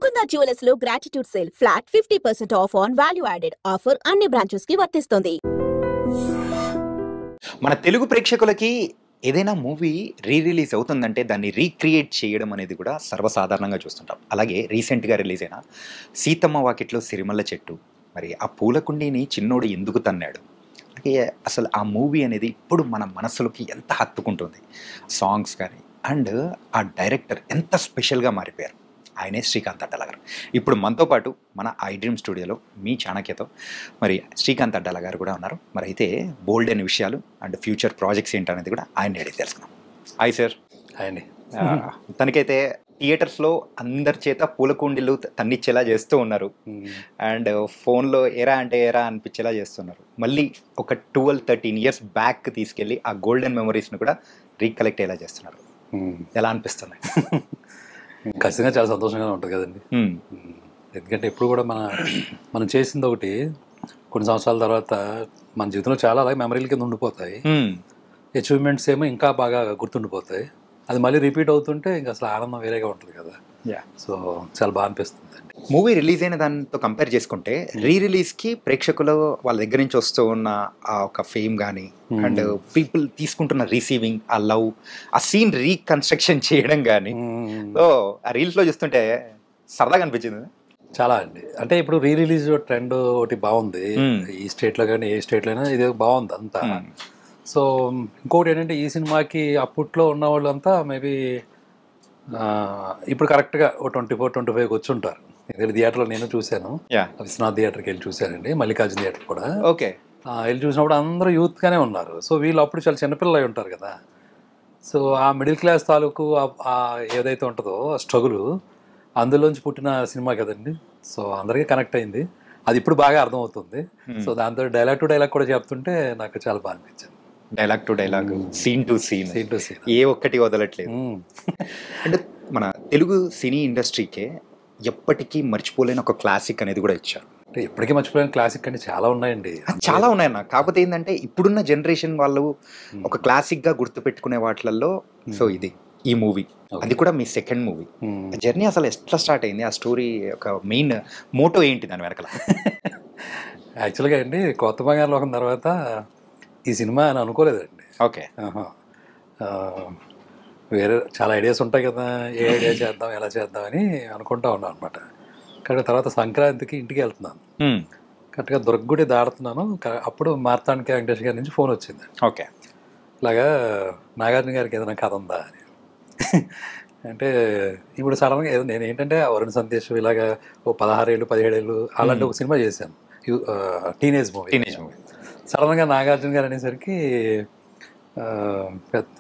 Mukunda jewellers లో gratitude sale flat 50% of on value added offer అన్ని branches కి వర్తిస్తుంది. మన తెలుగు ప్రేక్షకులకి ఏదైనా మూవీ రిలీజ్ అవుతుందంటే దాన్ని రీక్రియేట్ చేయడం అనేది కూడా సర్వసాధారణంగా చూస్తుంటాం. అలాగే రీసెంట్గా రిలీజ్ అయిన సీతమ్మ వాకిట్లో సిరిమల్ల చెట్టు, మరి ఆ పూలకుండీని చిన్నోడు ఎందుకు తన్నాడు, అంటే అసలు ఆ మూవీ అనేది ఇప్పుడు మన మనసులోకి ఎంత హత్తుకుంటుంది. సాంగ్స్ కానీ అండ్ ఆ డైరెక్టర్ ఎంత స్పెషల్గా మారిపోయారు. ఆయనే శ్రీకాంత్ అడ్డాల గారు. ఇప్పుడు మనతో పాటు మన ఐ డ్రీమ్ స్టూడియోలో మీ చాణక్యతో మరి శ్రీకాంత్ అడ్డాల గారు కూడా ఉన్నారు. మరి అయితే బోల్డ్ అయిన విషయాలు అండ్ ఫ్యూచర్ ప్రాజెక్ట్స్ ఏంటనేది కూడా ఆయన అడిగి తెలుసుకున్నాం. Hi sir. హాయ్ అండి. తనకైతే థియేటర్స్లో అందరి చేత పూలకుండీలు తన్నిచ్చేలా చేస్తూ ఉన్నారు అండ్ ఫోన్లో ఎరా అంటే ఎరా అనిపించేలా చేస్తున్నారు. మళ్ళీ ఒక 12-13 years బ్యాక్ తీసుకెళ్ళి ఆ గోల్డెన్ మెమరీస్ని కూడా రీకలెక్ట్ అయ్యేలా చేస్తున్నారు. ఎలా అనిపిస్తుంది? ఖచ్చితంగా చాలా సంతోషంగా ఉంటుంది కదండి. ఎందుకంటే ఎప్పుడు కూడా మనం చేసింది ఒకటి కొన్ని సంవత్సరాల తర్వాత మన జీవితంలో చాలా అలాగే మెమరీల కింద ఉండిపోతాయి. అచీవ్మెంట్స్ ఏమో ఇంకా బాగా గుర్తుండిపోతాయి. అది మళ్ళీ రిపీట్ అవుతుంటే ఇంకా అసలు ఆనందం వేరేగా ఉంటుంది కదా. సో చాలా బాగా అనిపిస్తుంది అండి. మూవీ రిలీజ్ అయిన దాంతో కంపేర్ చేసుకుంటే రిలీజ్కి ప్రేక్షకులు వాళ్ళ దగ్గర నుంచి వస్తూ ఉన్న ఆ ఒక ఫేమ్ కానీ అండ్ పీపుల్ తీసుకుంటున్న రిసీవింగ్, ఆ లవ్, ఆ సీన్ రీకన్స్ట్రక్షన్ చేయడం కానీ సో ఆ రీల్స్లో చూస్తుంటే సరదాగా అనిపించింది. చాలా అండి. అంటే ఇప్పుడు రిలీజ్ ట్రెండ్ ఒకటి బాగుంది ఈ స్టేట్లో కానీ ఏ స్టేట్లో అయినా, ఇది బాగుంది అంతా. సో ఇంకోటి ఏంటంటే ఈ సినిమాకి అప్పట్లో ఉన్న వాళ్ళంతా మేబీ ఇప్పుడు కరెక్ట్గా ఓ 24-25 వచ్చి ఉంటారు. ఎందుకంటే థియేటర్లో నేను చూశాను, విశ్వనాథ్ థియేటర్కి వెళ్ళి చూశానండి, మల్లికార్జున థియేటర్ కూడా. ఓకే. వెళ్ళి చూసినప్పుడు అందరూ యూత్గానే ఉన్నారు. సో వీళ్ళు అప్పుడు చాలా చిన్నపిల్లలు అయి ఉంటారు కదా. సో ఆ మిడిల్ క్లాస్ తాలూకు ఏదైతే ఉంటుందో స్ట్రగుల్ అందులోంచి పుట్టిన సినిమా కదండి. సో అందరికీ కనెక్ట్ అయింది. అది ఇప్పుడు బాగా అర్థమవుతుంది. సో దాంతో డైలాగ్ టు డైలాగ్ కూడా చెప్తుంటే నాకు చాలా బాగా అనిపించింది. Dialogue to dialogue, scene to scene ఏ ఒక్కటి వదలట్లేదు. అంటే మన తెలుగు సినీ ఇండస్ట్రీకే ఎప్పటికీ మర్చిపోలేని ఒక క్లాసిక్ అనేది కూడా ఇచ్చారు. అంటే ఎప్పటికీ మర్చిపోలేని క్లాసిక్ అంటే చాలా ఉన్నాయండి. చాలా ఉన్నాయన్న. కాకపోతే ఏంటంటే ఇప్పుడున్న జనరేషన్ వాళ్ళు ఒక క్లాసిక్గా గుర్తుపెట్టుకునే వాటిల్లో సో ఇది ఈ మూవీ, అది కూడా మీ సెకండ్ మూవీ. జర్నీ అసలు ఎట్లా స్టార్ట్ అయింది? ఆ స్టోరీ ఒక మెయిన్ మోటో ఏంటి దాని వెనకాల? యాక్చువల్గా అండి కొత్త బంగారు లోకం తర్వాత ఈ సినిమా అని అనుకోలేదండి. ఓకే. వేరే చాలా ఐడియాస్ ఉంటాయి కదా, ఏ ఐడియా చేద్దాం ఎలా చేద్దామని అనుకుంటా ఉన్నాను అనమాట. కానీ తర్వాత సంక్రాంతికి ఇంటికి వెళ్తున్నాను, కరెక్ట్గా దుర్గుడి దాడుతున్నాను. అప్పుడు మార్తాండికి వెంకటేష్ గారి నుంచి ఫోన్ వచ్చింది. ఓకే. ఇలాగా నాగార్జున గారికి ఏదైనా కథ ఉందా అని. అంటే ఇప్పుడు సడన్గా ఏదో నేను ఏంటంటే వరుణ్ సందేశ్ ఇలాగా ఓ 16 ఏళ్ళు 17 ఏళ్ళు అలాంటి ఒక సినిమా చేశాను, టీనేజ్ మూవీ. సడన్గా నాగార్జున గారు అనేసరికి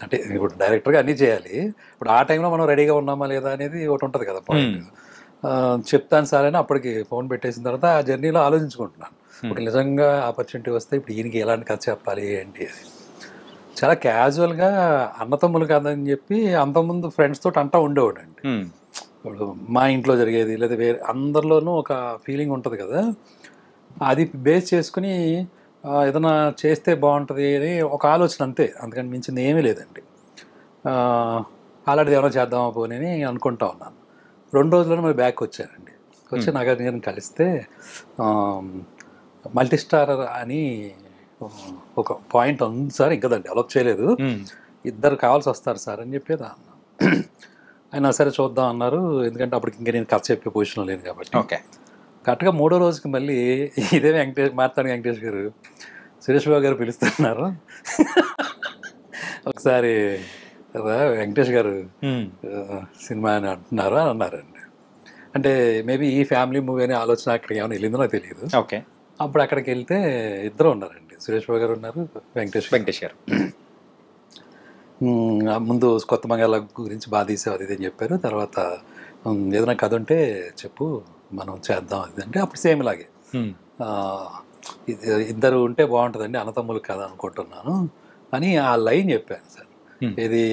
అంటే ఇప్పుడు డైరెక్టర్గా అన్నీ చేయాలి. ఇప్పుడు ఆ టైంలో మనం రెడీగా ఉన్నామా లేదా అనేది ఒకటి ఉంటుంది కదా పాయింట్. చెప్తాను సార్ అని అప్పటికి ఫోన్ పెట్టేసిన తర్వాత ఆ జర్నీలో ఆలోచించుకుంటున్నాను. ఇప్పుడు నిజంగా ఆపర్చునిటీ వస్తే ఇప్పుడు ఈయనకి ఎలాంటి కథ చెప్పాలి ఏంటి అని. చాలా క్యాజువల్గా అన్నతమ్ములు కాదని చెప్పి అంతకుముందు ఫ్రెండ్స్ తోటి అంటా ఉండేవాడు అండి. ఇప్పుడు మా ఇంట్లో జరిగేది లేదా వేరే అందరిలోనూ ఒక ఫీలింగ్ ఉంటుంది కదా, అది బేస్ చేసుకుని ఏదైనా చేస్తే బాగుంటుంది అని ఒక ఆలోచన అంతే, అందుకని మించింది ఏమీ లేదండి. అలాంటిది ఏమైనా చేద్దామా పోనీ అని అనుకుంటా ఉన్నాను. 2 రోజుల్లో మరి బ్యాక్ వచ్చానండి. వచ్చి నాగార్జున గారిని కలిస్తే మల్టీ స్టార్ అని ఒక పాయింట్ ఉంది సార్, ఇంకా దాన్ని డెవలప్ చేయలేదు, 2 కావాల్సి వస్తారు సార్ అని చెప్పేది అన్న. ఆయన సరే చూద్దాం అన్నారు. ఎందుకంటే అప్పటికి ఇంకా నేను కథ చెప్పే పొజిషన్లో లేను కాబట్టి. ఓకే. కరెక్ట్గా 3వ రోజుకి మళ్ళీ ఇదే మార్తాండి వెంకటేష్ గారు సురేష్ బాబు గారు పిలుస్తున్నారు, ఒకసారి వెంకటేష్ గారు సినిమా అని అంటున్నారు అని అన్నారండి. అంటే మేబీ ఈ ఫ్యామిలీ మూవీ అనే ఆలోచన అక్కడికి ఏమైనా వెళ్ళిందో నాకు తెలియదు. ఓకే. అప్పుడు అక్కడికి వెళ్తే 2 ఉన్నారండి, సురేష్ బాబు గారు ఉన్నారు, వెంకటేష్ గారు. ముందు కొత్త మంగళ గురించి బాగా తీసావు అది అని చెప్పారు. తర్వాత ఏదైనా కథ ఉంటే చెప్పు మనం చేద్దాం అది అంటే అప్పుడు సేమ్ ఇలాగే 2 ఉంటే బాగుంటుందండి, అన్నతమ్ములు కదా అనుకుంటున్నాను అని ఆ లైన్ చెప్పాను సార్. ఇది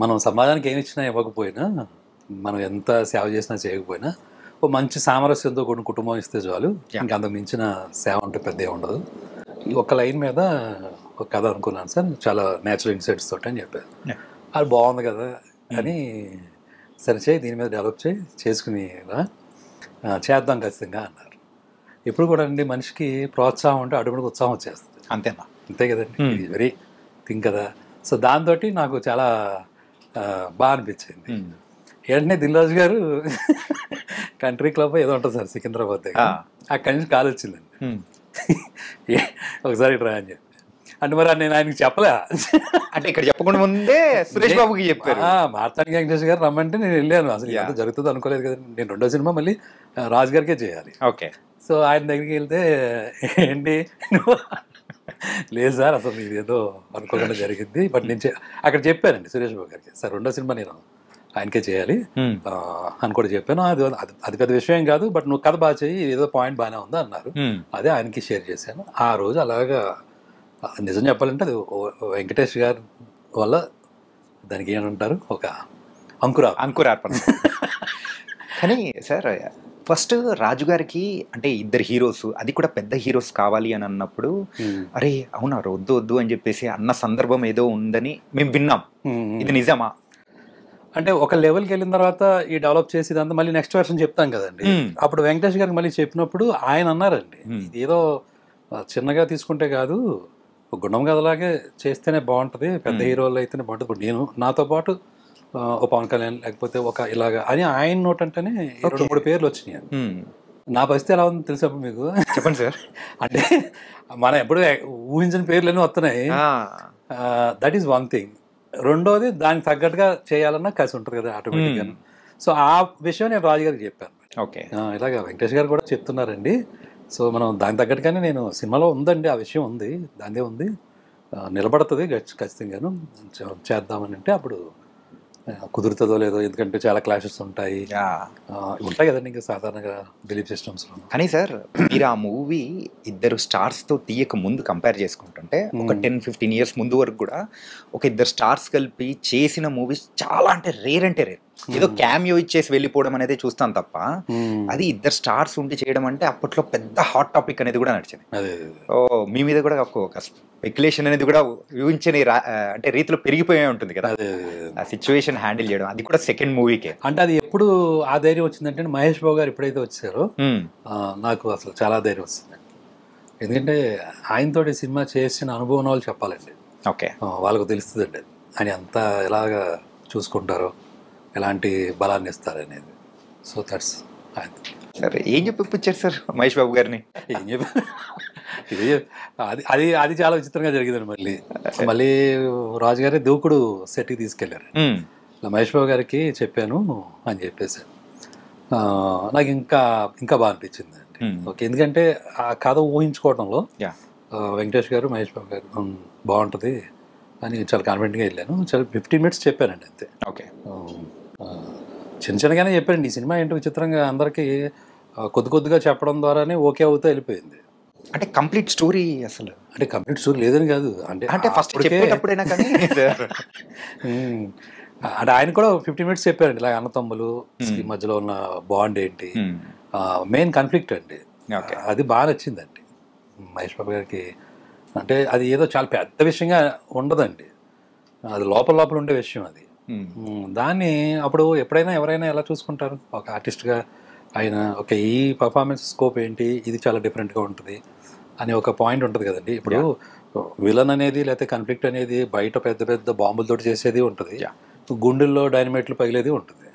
మనం సమాజానికి ఏమి ఇచ్చినా ఇవ్వకపోయినా, మనం ఎంత సేవ చేసినా చేయకపోయినా ఓ మంచి సామరస్యంతో కూడిన కుటుంబం ఇస్తే చాలు, ఇంకా అంతకు మించిన సేవ అంటే పెద్ద ఉండదు. ఈ ఒక్క లైన్ మీద ఒక కథ అనుకున్నాను సార్, చాలా న్యాచురల్ ఇన్సైట్స్ తోటి అని చెప్పారు. అది బాగుంది కదా అని సరే చేయి, దీని మీద డెవలప్ చేసుకుని చేద్దాం ఖచ్చితంగా అన్నారు. ఇప్పుడు కూడా అండి మనిషికి ప్రోత్సాహం అంటే అడుగుడికి ఉత్సాహం వచ్చేస్తుంది. అంతేనా? అంతే కదండి, ఇది వెరీ థింగ్ కదా. సో దాంతో నాకు చాలా బాగా అనిపించింది. వెంటనే దిల్రాజు గారు కంట్రీ క్లబ్ ఏదో ఉంటుంది సార్ సికింద్రాబాద్ దగ్గర, అక్కడి నుంచి కాల్ వచ్చిందండి, ఒకసారి ఇట్రా అని చెప్పి. అంటే మరి నేను ఆయనకి చెప్పలే, అంటే ఇక్కడ చెప్పకుండా ముందే సురేష్ బాబుకి చెప్పారు. మార్తాండ వెంకటేష్ గారు రమ్మంటే నేను వెళ్ళాను. అసలు ఎంత జరుగుతుందో అనుకోలేదు కదండి. నేను రెండో సినిమా మళ్ళీ రాజు గారికే చేయాలి. ఓకే. సో ఆయన దగ్గరికి వెళ్తే ఏంటి లేదు సార్ అసలు ఇది ఏదో అనుకోకుండా జరిగింది, బట్ నేను అక్కడ చెప్పానండి సురేష్ బాబు గారికి, సార్ రెండో సినిమా నేను ఆయనకే చేయాలి అని కూడా చెప్పాను. అది పెద్ద విషయం కాదు, బట్ నువ్వు కథ బాగా చెయ్యి, ఏదో పాయింట్ బాగానే ఉంది అన్నారు. అదే ఆయనకి షేర్ చేశాను. ఆ రోజు అలాగా నిజం చెప్పాలంటే అది వెంకటేష్ గారి వల్ల దానికి ఏమంటారు ఒక అంకురార్పణ. కానీ సార్ ఫస్ట్ రాజు గారికి అంటే ఇద్దరు హీరోస్, అది కూడా పెద్ద హీరోస్ కావాలి అని అన్నప్పుడు అరే అవునా వద్దు వద్దు అని చెప్పేసి అన్న సందర్భం ఏదో ఉందని మేము విన్నాం. ఇది నిజమా? అంటే ఒక లెవెల్కి వెళ్ళిన తర్వాత ఈ డెవలప్ చేసేదంతా మళ్ళీ నెక్స్ట్ వర్షన్ చెప్తాం కదండి. అప్పుడు వెంకటేష్ గారికి మళ్ళీ చెప్పినప్పుడు ఆయన అన్నారండి, ఏదో చిన్నగా తీసుకుంటే కాదు, గుండం కథలాగే చేస్తేనే బాగుంటుంది, పెద్ద హీరోలు అయితేనే బాగుంటుంది. ఇప్పుడు నేను నాతో పాటు ఓ పవన్ కళ్యాణ్ లేకపోతే ఒక ఇలాగా అని ఆయన నోట్ అంటేనే 2-3 పేర్లు వచ్చినాయి. నా పరిస్థితి ఎలా ఉంది తెలుసా మీకు? చెప్పండి సార్. అంటే మనం ఎప్పుడు ఊహించిన పేర్లన్నీ వస్తున్నాయి. That is one thing. రెండోది దానికి తగ్గట్టుగా చేయాలన్నా కసి ఉంటుంది కదా ఆటోమేటిక్గా. సో ఆ విషయం నేను రాజు గారికి చెప్పాను. ఓకే, ఇలాగ వెంకటేష్ గారు కూడా చెప్తున్నారండి. సో మనం దానికి తగ్గట్టుగానే నేను సినిమాలో ఉందండి, ఆ విషయం ఉంది, దాందే ఉంది, నిలబడుతుంది ఖచ్చితంగాను చేద్దామని. అంటే అప్పుడు కుదురుతుందో లేదో, ఎందుకంటే చాలా క్లాషెస్ ఉంటాయి కదండి ఇంకా సాధారణంగా బిలీఫ్ సిస్టమ్స్లో. కానీ సార్ మీరు ఆ మూవీ ఇద్దరు స్టార్స్తో తీయక ముందు కంపేర్ చేసుకుంటుంటే ఒక 10-15 ఇయర్స్ ముందు వరకు కూడా ఒక ఇద్దరు స్టార్స్ కలిపి చేసిన మూవీస్ చాలా అంటే రేర్. ఏదో క్యామియో ఇచ్చేసి వెళ్ళిపోవడం అనేది చూస్తాం తప్ప అది ఇద్దరు స్టార్స్ ఉండి చేయడం అంటే అప్పట్లో పెద్ద హాట్ టాపిక్ అనేది కూడా నడిచింది. మీ మీద కూడా ఒక స్పెక్యులేషన్ అనేది కూడా ఊహించని అంటే రీతిలో పెరిగిపోయే ఉంటుంది కదా ఆ సిచ్యువేషన్ హ్యాండిల్ చేయడం, అది కూడా సెకండ్ మూవీకే. అంటే అది ఎప్పుడు ఆ ధైర్యం వచ్చిందంటే మహేష్ బాబు గారు ఎప్పుడైతే వచ్చారో నాకు అసలు చాలా ధైర్యం వస్తుంది. ఎందుకంటే ఆయనతోటి సినిమా చేసిన అనుభవం వాళ్ళు చెప్పాలండి. ఓకే, వాళ్ళకు తెలుస్తుందండి అని అంతా ఎలాగా చూసుకుంటారో, ఎలాంటి బలాన్ని ఇస్తారనేది. So that's sir. ఏం చెప్పిచ్చారు సార్ మహేష్ బాబు గారిని? ఏం చెప్పారు, ఇది అది అది చాలా విచిత్రంగా జరిగిందండి. మళ్ళీ రాజుగారి దూకుడు సెట్కి తీసుకెళ్లారు. మహేష్ బాబు గారికి చెప్పాను అని చెప్పేసి నాకు ఇంకా బాగా అనిపించింది అండి. ఓకే, ఎందుకంటే ఆ కథ ఊహించుకోవడంలో వెంకటేష్ గారు మహేష్ బాబు గారు బాగుంటుంది అని చాలా కాన్ఫిడెంట్గా వెళ్ళాను. చాలా 15 minutes చెప్పానండి అంతే. ఓకే, చిన్నగానే చెప్పానండి. ఈ సినిమా ఏంటో విచిత్రంగా అందరికీ కొద్దిగా చెప్పడం ద్వారానే ఓకే అవుతూ వెళ్ళిపోయింది. అంటే కంప్లీట్ స్టోరీ అసలు అంటే కంప్లీట్ స్టోరీ లేదని కాదు, అంటే ఫస్ట్ చెప్పేటప్పుడైనా కానీ అంటే ఆయన కూడా 15 minutes చెప్పారండి. ఇలా అన్నతమ్ములు మధ్యలో ఉన్న బాండ్ ఏంటి, మెయిన్ కాన్ఫ్లిక్ట్ అండి. అది బాగా నచ్చిందండి మహేష్ బాబు గారికి. అంటే అది ఏదో చాలా పెద్ద విషయంగా ఉండదండి, అది లోపల ఉండే విషయం అది. దాన్ని అప్పుడు ఎప్పుడైనా ఎవరైనా ఎలా చూసుకుంటారు ఒక ఆర్టిస్ట్గా, ఆయన ఓకే ఈ పర్ఫార్మెన్స్ స్కోప్ ఏంటి, ఇది చాలా డిఫరెంట్గా ఉంటుంది అని ఒక పాయింట్ ఉంటుంది కదండి. ఇప్పుడు విలన్ అనేది లేకపోతే కాన్ఫ్లిక్ట్ అనేది బయట పెద్ద పెద్ద బాంబులతో చేసేది ఉంటుంది, గుండెల్లో డైనమైట్లు పగిలేది ఉంటుంది.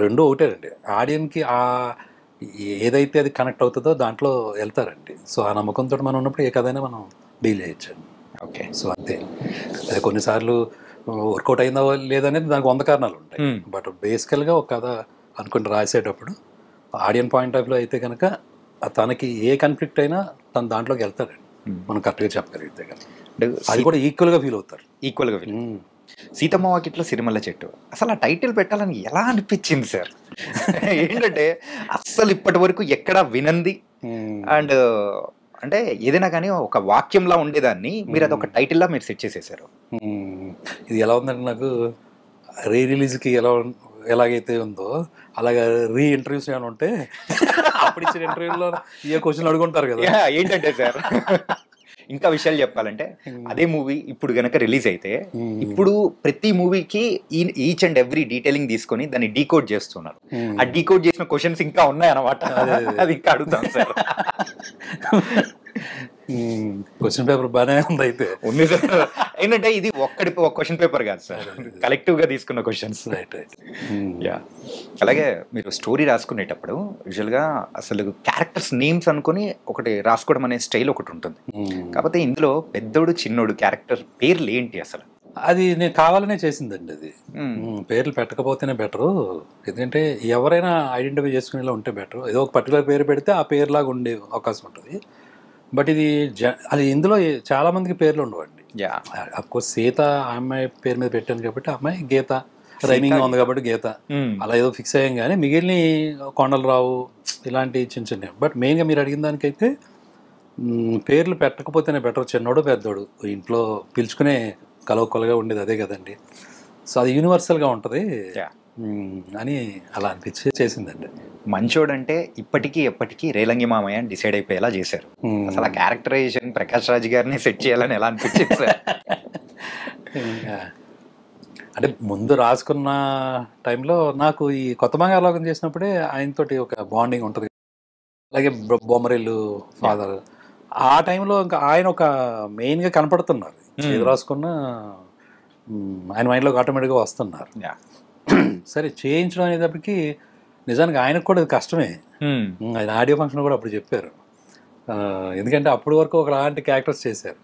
రెండు ఒకటేనండి. ఆడియన్కి ఏదైతే అది కనెక్ట్ అవుతుందో దాంట్లో వెళ్తారండి. సో ఆ నమ్మకంతో మనం ఉన్నప్పుడు ఏ కథైనా మనం డీల్ చేయొచ్చండి. ఓకే, సో అంతే. అదే కొన్నిసార్లు వర్కౌట్ అయిందా లేదనేది దానికి 100 కారణాలు ఉంటాయి. బట్ బేసికల్గా ఒక కథ అనుకుని రాసేటప్పుడు ఆడియన్ పాయింట్ ఆఫ్ వ్యూ అయితే కనుక తనకి ఏ కాన్ఫ్లిక్ట్ అయినా తను దాంట్లోకి వెళ్తాడండి, మనం కరెక్ట్గా చెప్పగలిగితే కనుక అది కూడా ఈక్వల్గా ఫీల్ అవుతారు. సీతమ్మ వాకిట్లో సిరిమల్ల చెట్టు అసలు ఆ టైటిల్ పెట్టాలని ఎలా అనిపించింది సార్? ఏంటంటే అస్సలు ఇప్పటి వరకు ఎక్కడా వినంది అండ్ అంటే ఏదైనా కానీ ఒక వాక్యంలా ఉండేదాన్ని మీరు అది ఒక టైటిల్లా మీరు సెట్ చేసేసారు. ఇది ఎలా ఉందంటే నాకు రిలీజ్కి ఎలాగైతే ఉందో అలాగే ఇంటర్వ్యూస్ ఏమైనా ఉంటే అప్పుడు ఇచ్చిన ఇంటర్వ్యూలో ఏ క్వశ్చన్ అడుగుంటారు కదా, ఏంటంటే సార్ ఇంకా విషయాలు చెప్పాలంటే అదే మూవీ ఇప్పుడు గనక రిలీజ్ అయితే ఇప్పుడు ప్రతి మూవీకి ఈచ్ అండ్ ఎవ్రీ డీటెయిలింగ్ తీసుకొని దాన్ని డీకోడ్ చేస్తున్నారు. ఆ డీకోడ్ చేసిన క్వశ్చన్స్ ఇంకా ఉన్నాయి అన్నమాట. అది ఇంకా అడుగుతాం సార్. క్వశ్చన్ పేపర్ బాగానే ఉంది అయితే. ఉంది సార్. ఏంటంటే ఇది ఒక్క క్వశ్చన్ పేపర్ కాదు సార్, కలెక్టివ్ గా తీసుకున్న క్వశ్చన్స్. యా. అలాగే మీరు స్టోరీ రాసుకునేటప్పుడు యూజువల్ గా అసలు క్యారెక్టర్స్ నేమ్స్ అనుకుని ఒకటి రాసుకోవడం అనే స్టైల్ ఒకటి ఉంటుంది. కాకపోతే ఇందులో పెద్దోడు చిన్నోడు క్యారెక్టర్ పేర్లు ఏంటి అసలు? అది నేను కావాలనే చేసిందండి. అది పేర్లు పెట్టకపోతేనే బెటరు. ఎందుకంటే ఎవరైనా ఐడెంటిఫై చేసుకునేలా ఉంటే బెటర్. ఏదో ఒక పర్టికులర్ పేరు పెడితే ఆ పేరులాగా ఉండే అవకాశం ఉంటుంది. బట్ ఇది అది ఇందులో చాలా మందికి పేర్లు ఉండవండి. అఫ్కోర్స్ సీత ఆ అమ్మాయి పేరు మీద పెట్టాను కాబట్టి ఆ అమ్మాయి గీత రైమింగ్ ఉంది కాబట్టి గీత అలా ఏదో ఫిక్స్ అయ్యాం. కానీ మిగిలిన కొండలరావు ఇలాంటి చిన్న చిన్న. బట్ మెయిన్గా మీరు అడిగిన దానికైతే పేర్లు పెట్టకపోతేనే బెటర్. చిన్నోడు పెద్దోడు ఇంట్లో పిలుచుకునే కలవకొలగా ఉండేది అదే కదండి. సో అది యూనివర్సల్గా ఉంటుంది అని అలా అనిపించి చేసిందండి. మంచోడంటే ఇప్పటికీ ఎప్పటికీ రేలంగి మామయ్య అని డిసైడ్ అయిపోయేలా చేశారు. అసలు ఆ క్యారెక్టరైజేషన్ ప్రకాష్ రాజ్ గారిని సెట్ చేయాలని ఎలా అనిపించింది సార్? అంటే ముందు రాసుకున్న టైంలో నాకు ఈ కొత్త బంగాళాలోకం చేసినప్పుడే ఆయనతోటి ఒక బాండింగ్ ఉంటుంది. అలాగే బొమ్మరిల్లు ఫాదర్ ఆ టైంలో ఇంకా ఆయన ఒక మెయిన్గా కనపడుతున్నారు. ఏది రాసుకున్నా ఆయన మైండ్లోకి ఆటోమేటిక్గా వస్తున్నారు. సరే చేయించడం అనేటప్పటికి నిజానికి ఆయనకు కూడా కష్టమే. ఆయన ఆడియో ఫంక్షన్ కూడా అప్పుడు చెప్పారు. ఎందుకంటే అప్పటి వరకు ఒకలాంటి క్యారెక్టర్స్ చేశారు.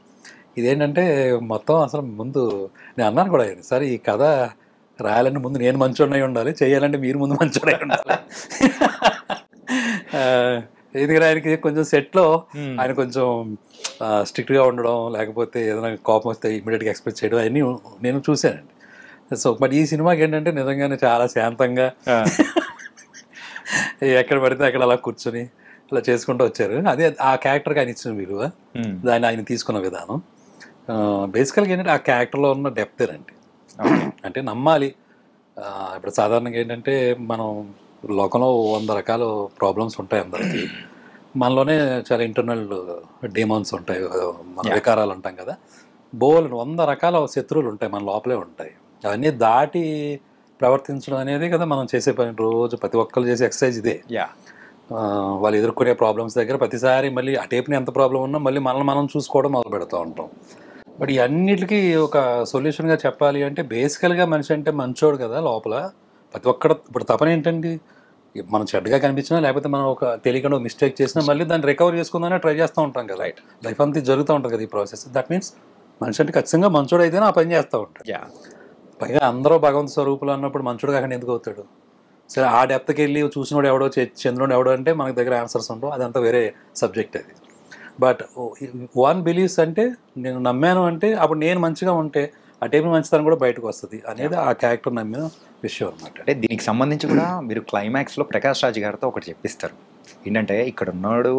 ఇదేంటంటే మొత్తం అసలు ముందు నేను అన్నాను కూడా ఆయన, సరే ఈ కథ రాయాలంటే ముందు నేను మంచోడై ఉండాలి, చేయాలంటే మీరు ముందు మంచోడై ఉండాలి. ఎందుకంటే ఆయనకి కొంచెం సెట్లో ఆయన కొంచెం స్ట్రిక్ట్గా ఉండడం, లేకపోతే ఏదైనా కోపం వస్తే ఇమీడియట్గా ఎక్స్ప్రెస్ చేయడం అవన్నీ నేను చూశానండి. సో బట్ ఈ సినిమాకి ఏంటంటే నిజంగానే చాలా శాంతంగా ఎక్కడ పడితే అక్కడ అలా కూర్చొని అలా చేసుకుంటూ వచ్చారు. అదే ఆ క్యారెక్టర్కి ఆయన ఇచ్చిన విలువ, దాన్ని ఆయన తీసుకున్న విధానం. బేసికల్గా ఏంటంటే ఆ క్యారెక్టర్లో ఉన్న డెప్తేనండి. అంటే నమ్మాలి. ఇప్పుడు సాధారణంగా ఏంటంటే మనం లోకంలో 100 రకాల ప్రాబ్లమ్స్ ఉంటాయి అందరికీ. మనలోనే చాలా ఇంటర్నల్ డీమాన్స్ ఉంటాయి, మన వికారాలు అంటాం కదా. 100 రకాల శత్రువులు ఉంటాయి మన లోపలే ఉంటాయి. అవన్నీ దాటి ప్రవర్తించడం అనేది కదా మనం చేసే పని. రోజు ప్రతి ఒక్కరు చేసే ఎక్సర్సైజ్ ఇదే. వాళ్ళు ఎదుర్కొనే ప్రాబ్లమ్స్ దగ్గర ప్రతిసారి మళ్ళీ ఆ టేప్ని ఎంత ప్రాబ్లం ఉన్నా మళ్ళీ మనల్ని మనం చూసుకోవడం మొదలు పెడుతూ ఉంటాం. బట్ ఈ అన్నిటికీ ఒక సొల్యూషన్గా చెప్పాలి అంటే బేసికల్గా మనిషి అంటే మంచోడు కదా లోపల. ప్రతి ఒక్కడ ఇప్పుడు తపన ఏంటండి, మనం చెడ్డగా కనిపించినా లేకపోతే మనం ఒక తెలియకుండా మిస్టేక్ చేసినా మళ్ళీ దాన్ని రికవర్ చేసుకుందానే ట్రై చేస్తూ ఉంటాం కదా. లైఫ్ అంతా జరుగుతూ ఉంటుంది కదా ఈ ప్రాసెస్. దట్ మీన్స్ మనిషి అంటే ఖచ్చితంగా మంచోడు అయితేనే ఆ పని చేస్తూ ఉంటాడు. పైగా అందరూ భగవంతు స్వరూపులు అన్నప్పుడు మంచోడు కాకుండా ఎందుకు అవుతాడు? సరే ఆ డెప్త్కి వెళ్ళి చూసినోడు ఎవడో చంద్రుడు ఎవడో అంటే మనకి దగ్గర ఆన్సర్స్ ఉండవు, అదంతా వేరే సబ్జెక్ట్ అది. బట్ వన్ బిలీవ్స్ అంటే నేను నమ్మాను అంటే అప్పుడు నేను మంచిగా ఉంటే ఆ టైంలో మంచితనం కూడా బయటకు వస్తుంది అనేది ఆ క్యారెక్టర్ నమ్మిన విషయం అనమాట. అంటే దీనికి సంబంధించి కూడా మీరు క్లైమాక్స్లో ప్రకాష్ రాజ్ గారితో ఒకటి చెప్పిస్తారు. ఏంటంటే ఇక్కడ ఉన్నాడు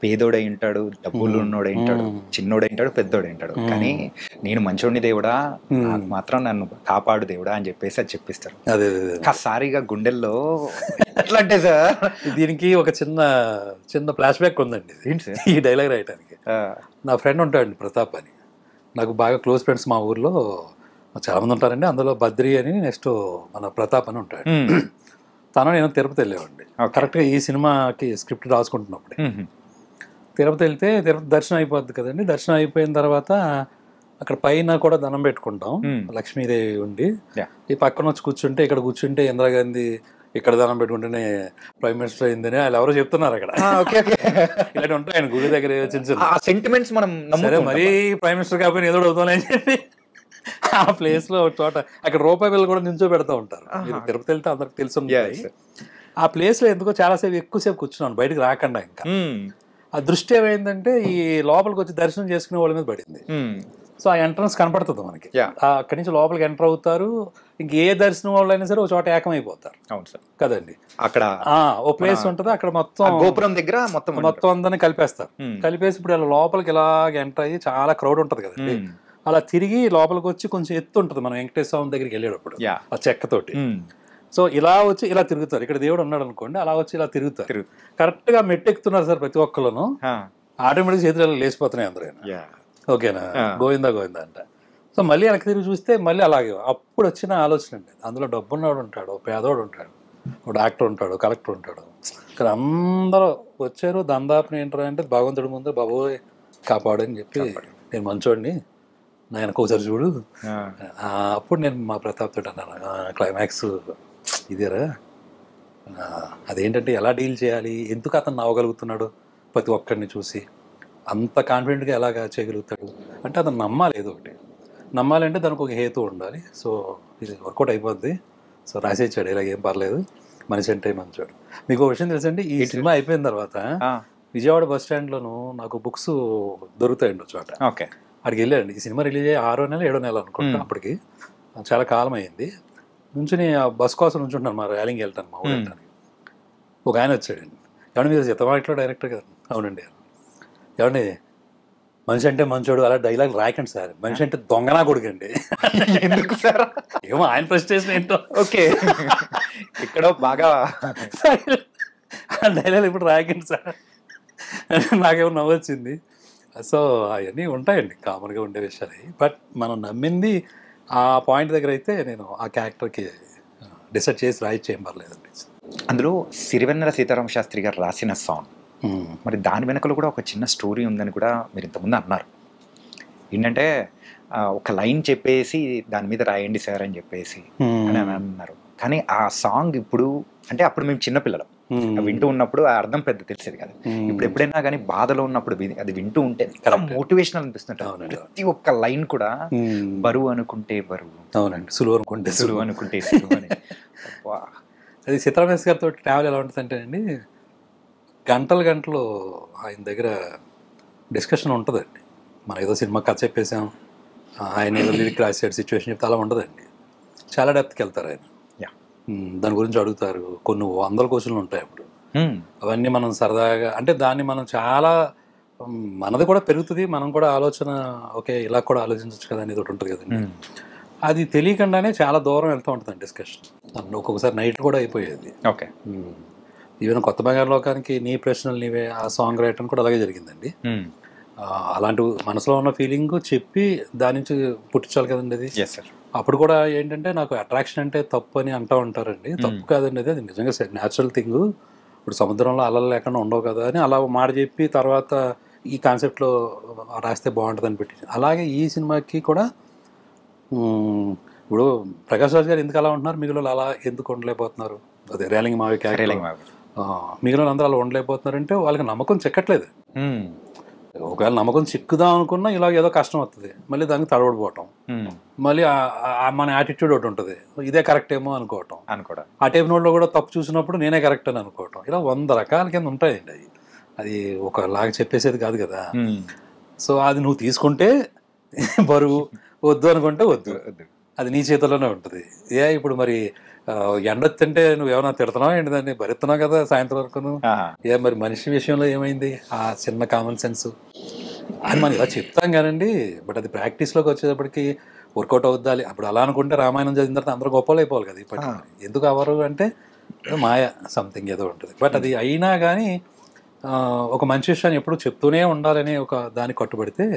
పేదోడై ఉంటాడు, డబ్బులు ఉన్నోడై ఉంటాడు, చిన్నోడై ఉంటాడు, పెద్దోడై ఉంటాడు, కానీ నేను మంచోడిని దేవుడా, నాకు మాత్రం నన్ను కాపాడు దేవుడా అని చెప్పేసి అది చెప్పిస్తారు. అదే ఒక్కసారిగా గుండెల్లో ఎట్లా అంటే సార్ దీనికి ఒక చిన్న ఫ్లాష్ బ్యాక్ ఉందండి. ఏంటి సార్ ఈ డైలాగ్ రాయటానికి? నా ఫ్రెండ్ ఉంటాడు ప్రతాప్ అని, నాకు బాగా క్లోజ్ ఫ్రెండ్స్ మా ఊర్లో చాలామంది ఉంటారండి. అందులో బద్రి అని, నెక్స్ట్ మన ప్రతాప్ అని ఉంటాడు. తను నేను తిరుపతి వెళ్ళేవాడిని. కరెక్ట్గా ఈ సినిమాకి స్క్రిప్ట్ రాసుకుంటున్నప్పుడే తిరుపతి వెళ్తే తిరుపతి దర్శనం అయిపోద్ది కదండి. దర్శనం అయిపోయిన తర్వాత అక్కడ పైన కూడా దండం పెట్టుకుంటాం, లక్ష్మీదేవి ఉండి. ఈ పక్కన వచ్చి కూర్చుంటే, ఇక్కడ కూర్చుంటే ఇందిరాగాంధీ, ఇక్కడ దండం పెట్టుకుంటేనే ప్రైమ్ మినిస్టర్ అయిందని వాళ్ళు ఎవరో చెప్తున్నారు అక్కడ. ఇలాంటి ఉంటాయి ఆయన గుడి దగ్గర చిన్న సెంటిమెంట్స్. మనం సరే మరీ ప్రైమ్ మినిస్టర్ కాకపోయినా ఏదో అవుతామని అని చెప్పి ఆ ప్లేస్ లో చోట అక్కడ రూపాయి బిల్లు కూడా నించో పెడతా ఉంటారు. మీరు తిరుపతి వెళ్తే అందరికి తెలుసు. ఆ ప్లేస్ లో ఎందుకో చాలాసేపు ఎక్కువసేపు కూర్చున్నాను బయటకు రాకుండా. ఇంకా ఆ దృష్టి ఏమైందంటే ఈ లోపలికి వచ్చి దర్శనం చేసుకునే వాళ్ళ మీద పడింది. సో ఆ ఎంట్రన్స్ కనపడుతుంది మనకి. అక్కడి నుంచి లోపలికి ఎంటర్ అవుతారు. ఇంక ఏ దర్శనం వాళ్ళు అయినా సరే ఒక చోట ఏకమైపోతారు. అవును సార్ కదండి. అక్కడ ఓ ప్లేస్ ఉంటుంది, అక్కడ మొత్తం గోపురం దగ్గర మొత్తం అందరినీ కలిపేస్తారు. కలిపేసి ఇప్పుడు ఇలా లోపలికి ఇలాగ ఎంటర్ అయ్యి చాలా క్రౌడ్ ఉంటుంది కదండి. అలా తిరిగి లోపలికి వచ్చి కొంచెం ఎత్తు ఉంటుంది మనం వెంకటేశ్వర స్వామి దగ్గరికి వెళ్ళేటప్పుడు ఆ చెక్కతోటి. సో ఇలా వచ్చి ఇలా తిరుగుతారు. ఇక్కడ దేవుడు ఉన్నాడు అనుకోండి, అలా వచ్చి ఇలా తిరుగుతారు. కరెక్ట్ గా మెట్టెక్కుతున్నారు సార్ ప్రతి ఒక్కళ్ళను. ఆటోమేటిక్ చేతులు లేచిపోతున్నాయి అందరూ. ఓకేనా, గోవిందా గోవిందా అంట. సో మళ్ళీ వెనక్కి తిరిగి చూస్తే మళ్ళీ అలాగే అప్పుడు వచ్చిన ఆలోచన అండి. అందులో డబ్బున్నవాడు ఉంటాడు, పేదవాడు ఉంటాడు, ఒక డాక్టర్ ఉంటాడు, కలెక్టర్ ఉంటాడు. ఇక్కడ అందరూ వచ్చారు దందాపుని ఏంటారు అంటే భగవంతుడి ముందు బాబోయ్ కాపాడు అని చెప్పి నేను మంచోడిని నా వెనక ఒకసారి చూడు. అప్పుడు నేను మా ప్రతాప్ తోటి అన్నాను, క్లైమాక్స్ ఇదేరా, అదేంటంటే ఎలా డీల్ చేయాలి, ఎందుకు అతను నవ్వగలుగుతున్నాడు ప్రతి ఒక్కరిని చూసి, అంత కాన్ఫిడెంట్గా ఎలాగా చేయగలుగుతాడు అంటే అతను నమ్మాలి, ఏదో ఒకటి నమ్మాలంటే దానికి ఒక హేతు ఉండాలి. సో ఇది వర్కౌట్ అయిపోద్ది. సో రాసేచ్చాడు, ఇలాగేం పర్లేదు, మనిషి అంటే మంచోడు. మీకు ఒక విషయం తెలుసండి, ఈ సినిమా అయిపోయిన తర్వాత విజయవాడ బస్ స్టాండ్లోనూ నాకు బుక్స్ దొరుకుతాయండి ఒక చోట. ఓకే, అక్కడికి వెళ్ళాడండి. ఈ సినిమా రిలీజ్ అయ్యి 6వ నెల 7వ నెల అనుకుంటా, అప్పటికి చాలా కాలం అయింది. నుంచుని ఆ బస్ కోసం నుంచుంటాను, మా ర్యాలింగ్ వెళ్తాను, మా ఊరు వెళ్తాను. ఒక ఆయన వచ్చాడండి, ఏమండి మీరు సితమాటిలో డైరెక్టర్ గారు? అవునండి. ఏమండి మనిషి అంటే మంచోడు అలా డైలాగ్ రాయకండి సార్, మనిషి అంటే దొంగనా కొడుకండి. ఎందుకు సార్? ఏమో ఆయన ప్రెస్టేషన్ ఏంటో. ఓకే, ఇక్కడ బాగా డైలాగ్ ఇప్పుడు రాయకండి సార్, నాకేమో నవ్వొచ్చింది. సో అవన్నీ ఉంటాయండి, కామన్గా ఉండే విషయాలు. బట్ మనం నమ్మింది ఆ పాయింట్ దగ్గర అయితే నేను ఆ క్యారెక్టర్కి డిసైడ్ చేసి రాయిచ్చేయం పర్లేదండి. అందులో సిరివెన్నెల సీతారామ శాస్త్రి గారు రాసిన సాంగ్, మరి దాని వెనకలో కూడా ఒక చిన్న స్టోరీ ఉందని కూడా మీరు ఇంతకుముందు అన్నారు. ఏంటంటే ఒక లైన్ చెప్పేసి దాని మీద రాయండి సార్ అని చెప్పేసి అని అన్నారు. కానీ ఆ సాంగ్ ఇప్పుడు అంటే అప్పుడు మేము చిన్నపిల్లలం, వింటూ ఉన్నప్పుడు ఆ అర్థం పెద్ద తెలిసేది కాదు. ఇప్పుడు ఎప్పుడైనా కానీ బాధలో ఉన్నప్పుడు అది వింటూ ఉంటే మోటివేషనల్ అనిపిస్తుంటారు. ప్రతి ఒక్క లైన్ కూడా బరువు అనుకుంటే బరువు, అవునండి, సులువు అనుకుంటే సులువు అనుకుంటే సులువు అని. అది సీతారామేశ్ గారితో ట్రావెల్ ఎలా ఉంటుంది అంటే అండి, గంటలు ఆయన దగ్గర డిస్కషన్ ఉంటుందండి. మనం ఏదో సినిమా కథ చెప్పేసాం, ఆయన ఏదో లిరిక్ రాసాడు, సిచ్యువేషన్ చెప్తే అలా ఉండదండి. చాలా డెప్త్కి వెళ్తారు ఆయన, దాని గురించి అడుగుతారు. కొన్ని 100 క్వశ్చన్లు ఉంటాయి అప్పుడు. అవన్నీ మనం సరదాగా అంటే దాన్ని మనం చాలా మనది కూడా పెరుగుతుంది, మనం కూడా ఆలోచన ఓకే ఇలా కూడా ఆలోచించవచ్చు కదా అనేది ఒకటి ఉంటుంది కదండి. అది తెలియకుండానే చాలా దూరం వెళ్తూ ఉంటుందండి డిస్కషన్. ఒక్కొక్కసారి నైట్ కూడా అయిపోయేది. ఓకే, ఈవెన్ కొత్త బంగారు లోకానికి నీ ప్రశ్నలు నీవే ఆ సాంగ్ రాయటం కూడా అలాగే జరిగిందండి. అలాంటి మనసులో ఉన్న ఫీలింగ్ చెప్పి దాని నుంచి పుట్టించాలి కదండి అది. అప్పుడు కూడా ఏంటంటే నాకు అట్రాక్షన్ అంటే తప్పు అని అంటూ ఉంటారండి. తప్పు కాదండి, అది నిజంగా న్యాచురల్ థింగ్. ఇప్పుడు సముద్రంలో అలలు లేకుండా ఉండవు కదా అని అలా మాట చెప్పి తర్వాత ఈ కాన్సెప్ట్లో రాస్తే బాగుంటుంది అని పెట్టి, అలాగే ఈ సినిమాకి కూడా ఇప్పుడు ప్రకాష్ రాజ్ గారు ఎందుకు అలా ఉంటున్నారు, మిగిలిన అలా ఎందుకు ఉండలేకపోతున్నారు, అదే రేలింగ్ మావి క్యారెక్టర్ మిగిలిన అందరూ అలా ఉండలేకపోతున్నారంటే వాళ్ళకి నమ్మకం చెక్కట్లేదు. ఒకవేళ నమ్మకం చిక్కుదాం అనుకున్నా ఇలా ఏదో కష్టం వస్తుంది, మళ్ళీ దానికి తడబడిపోవటం, మళ్ళీ మన యాటిట్యూడ్ ఒకటి ఉంటుంది, ఇదే కరెక్ట్ ఏమో అనుకోవటం. ఆ టైప్ నోట్లో కూడా తప్పు చూసినప్పుడు నేనే కరెక్ట్ అని అనుకోవటం, ఇలా 100 రకాల కింద ఉంటాయండి. అది ఒకలాగా చెప్పేసేది కాదు కదా. సో అది నువ్వు తీసుకుంటే బరువు, వద్దు అనుకుంటే వద్దు, అది నీ చేతుల్లోనే ఉంటుంది. ఇప్పుడు మరి ఎండొత్తంటే నువ్వేమన్నా తిడుతున్నావు ఏంటి, దాన్ని భరిస్తున్నావు కదా సాయంత్రం వరకు. మరి మనిషి విషయంలో ఏమైంది ఆ చిన్న కామన్ సెన్స్ అని మనం ఇలా చెప్తాం కానండి. బట్ అది ప్రాక్టీస్లోకి వచ్చేటప్పటికి వర్కౌట్ అవుద్దాలి. అప్పుడు అలా అనుకుంటే రామాయణం చదివిన తర్వాత అందరూ గొప్పలు అయిపోవాలి కదా. ఇప్పటికీ ఎందుకు అవ్వరు అంటే మాయ సంథింగ్ ఏదో ఉంటుంది. బట్ అది అయినా కానీ ఒక మంచి విషయాన్ని ఎప్పుడు చెప్తూనే ఉండాలని ఒక దానికి కట్టుబడితే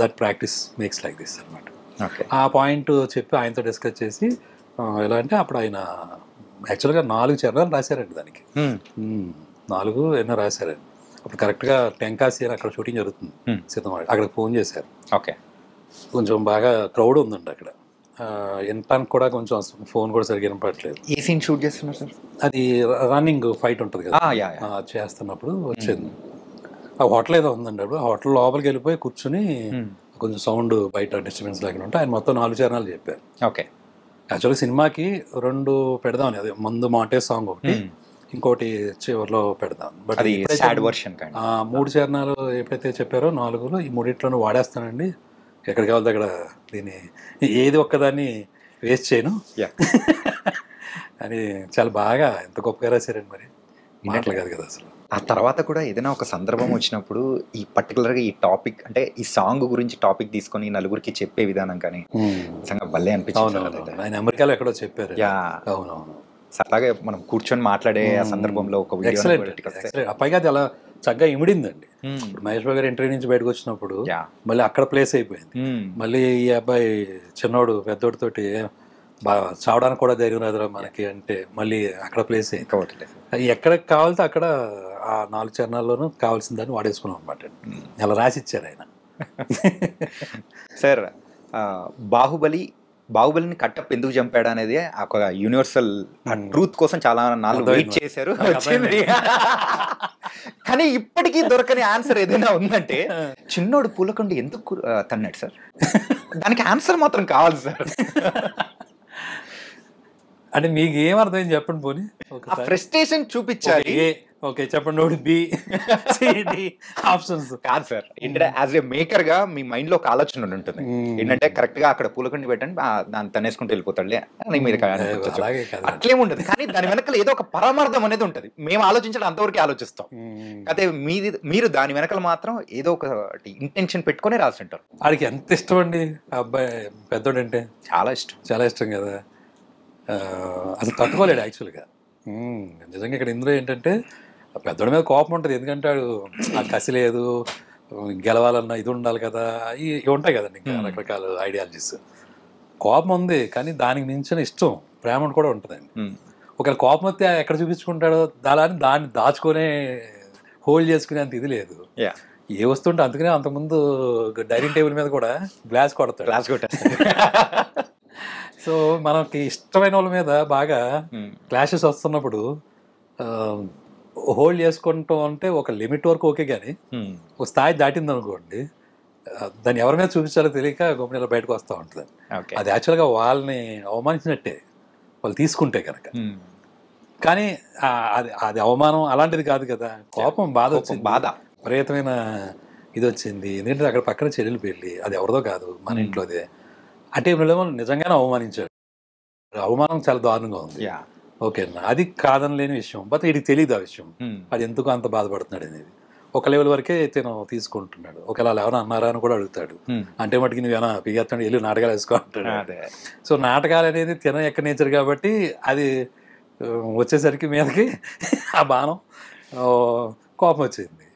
that practice makes like this అనమాట. ఆ పాయింట్ చెప్పి ఆయనతో డిస్కస్ చేసి ఎలా అంటే అప్పుడు ఆయన యాక్చువల్గా 4 చరణాలు రాశారండి దానికి. 4 ఎన్నో రాశారండి. అప్పుడు కరెక్ట్గా టెంకాసి అని అక్కడ షూటింగ్ జరుగుతుంది సీతమ్మ, అక్కడికి ఫోన్ చేశారు. ఓకే, కొంచెం బాగా క్రౌడ్ ఉందండి అక్కడ, వినటానికి కూడా కొంచెం ఫోన్ కూడా సరిగ్గా వినపడట్లేదు. ఏ సీన్ షూట్ చేస్తున్నారు సార్? అది రన్నింగ్ ఫైట్ ఉంటుంది కదా, చేస్తున్నప్పుడు వచ్చింది. ఆ హోటల్ ఏదో ఉందండి, అప్పుడు హోటల్ లోపలికి వెళ్ళిపోయి కూర్చుని కొంచెం సౌండ్ బయట డిస్టర్బెన్స్ లేకుండా ఉంటే ఆయన మొత్తం 4 చరణాలు చెప్పారు. ఓకే, యాక్చువల్గా సినిమాకి 2 పెడదామని, అదే ముందు మాటే సాంగ్ ఒకటి, ఇంకోటి చివరిలో పెడదాం. బట్ 3 చరణాలు ఎప్పుడైతే చెప్పారో 4లో ఈ 3 వాడేస్తానండి, ఎక్కడికి వెళ్తే అక్కడ దీన్ని ఏది ఒక్కదాన్ని వేస్ట్ చేయను అని చాలా బాగా ఎంత గొప్పగా రాశారండి. మరి మాటలు కాదు కదా అసలు. ఆ తర్వాత కూడా ఏదైనా ఒక సందర్భం వచ్చినప్పుడు ఈ పర్టికులర్గా ఈ టాపిక్ అంటే ఈ సాంగ్ గురించి టాపిక్ తీసుకొని నలుగురికి చెప్పే విధానం కానీ నిజంగా భలే అనిపించింది. ఆయన అమెరికాలో ఎక్కడో చెప్పారు. అవునవును, సరదాగా మనం కూర్చొని మాట్లాడే ఆ సందర్భంలో ఒక పైగా అది అలా చక్కగా ఇమిడిందండి. ఇప్పుడు మహేష్ బాబు గారు ఇంటర్వ్యూ నుంచి బయటకు వచ్చినప్పుడు మళ్ళీ అక్కడ ప్లేస్ అయిపోయింది. మళ్ళీ ఈ అబ్బాయి చిన్నోడు పెద్దోడితోటి బాగా చావడానికి కూడా ధైర్యం రాదురా మనకి అంటే మళ్ళీ అక్కడ ప్లేస్ అయింది. ఎక్కడికి కావాలితే అక్కడ ఆ 4 చరణాల్లోనూ కావాల్సిన దాన్ని వాడేసుకున్నాం అనమాట. అలా రాసి ఇచ్చారు ఆయన. సార్ బాహుబలిని కట్టప్ ఎందుకు చంపాడు అనేది ఒక యూనివర్సల్ ట్రూత్ కోసం చాలా నాలుగు వెయిట్ చేశారు. కానీ ఇప్పటికీ దొరకని ఆన్సర్ ఏదైనా ఉందంటే చిన్నోడు పూలకొండ ఎందుకు తన్నాడు సార్, దానికి ఆన్సర్ మాత్రం కావాలి సార్. అంటే మీకు ఏం అర్థమైంది చెప్పండి పోనీ. ఫ్రస్ట్రేషన్ చూపించాలి. ఓకే చెప్పండి. నోటి బి ఆప్షన్స్ కాదు సార్. ఏంటంటే యాజ్ ఏ మేకర్ గా మీ మైండ్ లో ఒక ఆలోచన ఉంటుంది ఏంటంటే కరెక్ట్ గా అక్కడ పూలకొండి పెట్టండి దాన్ని తనేసుకుంటూ వెళ్ళిపోతాడులే అని మీరు అట్లేముండదు. కానీ దాని వెనకాల ఏదో ఒక పరమార్థం అనేది ఉంటుంది. మేము ఆలోచించడం అంతవరకు ఆలోచిస్తాం. అయితే మీరు దాని వెనకాల మాత్రం ఏదో ఒక ఇంటెన్షన్ పెట్టుకునే రాస్తుంటారు. వాడికి ఎంత ఇష్టం అండి అబ్బాయి పెద్దోడంటే? చాలా ఇష్టం, చాలా ఇష్టం కదా. అసలు తట్టుకోలేడు యాక్చువల్గా. నిజంగా ఇక్కడ ఇందులో ఏంటంటే పెద్దోడి మీద కోపం ఉంటుంది. ఎందుకంటే వాడు ఆ కసి లేదు, గెలవాలన్నా ఇది ఉండాలి కదా, ఇవి ఉంటాయి కదండి ఇంకా రకరకాల ఐడియాలజీస్. కోపం ఉంది కానీ దానికి మించిన ఇష్టం ప్రేమ కూడా ఉంటుందండి. ఒకవేళ కోపం వస్తే ఎక్కడ చూపించుకుంటాడో దాన్ని దాచుకునే హోల్డ్ చేసుకునే అంత ఇది లేదు. ఏ వస్తుంటే అందుకనే అంతకుముందు డైనింగ్ టేబుల్ మీద కూడా గ్లాస్ కొడతాడు. సో మనకి ఇష్టమైన వాళ్ళ మీద బాగా క్లాషెస్ వస్తున్నప్పుడు హోల్డ్ చేసుకుంటాం అంటే ఒక లిమిట్ వరకు ఓకే, కానీ ఒక స్థాయి దాటింది అనుకోండి దాన్ని ఎవరి మీద చూపించాలో తెలియక గొప్ప బయటకు వస్తూ ఉంటుంది. అది యాక్చువల్గా వాళ్ళని అవమానించినట్టే వాళ్ళు తీసుకుంటే కనుక. కానీ అది అవమానం అలాంటిది కాదు కదా. కోపం, బాధ వచ్చింది, విపరీతమైన ఇది వచ్చింది. ఎందుకంటే అక్కడ పక్కన చెల్లెలు పెళ్ళి, అది ఎవరిదో కాదు మన ఇంట్లోదే. అంటే నిజంగానే అవమానించాడు. అవమానం చాలా దారుణంగా ఉంది. ఓకేనా, అది కాదనలేని విషయం. బట్ వీడికి తెలియదు ఆ విషయం, అది ఎందుకు అంత బాధపడుతున్నాడు అనేది. ఒక లెవెల్ వరకే తిను తీసుకుంటున్నాడు. ఒకవేళ ఎవరైనా అన్నారా అని కూడా అడుగుతాడు. అంటే మటుకి నువ్వేనా పిగేస్తాడు, వెళ్ళి నాటకాలు వేసుకో అంటాడు. సో నాటకాలు అనేది తిన ఎక్క నేచర్ కాబట్టి అది వచ్చేసరికి మీదకి ఆ బాణం కోపం వచ్చింది.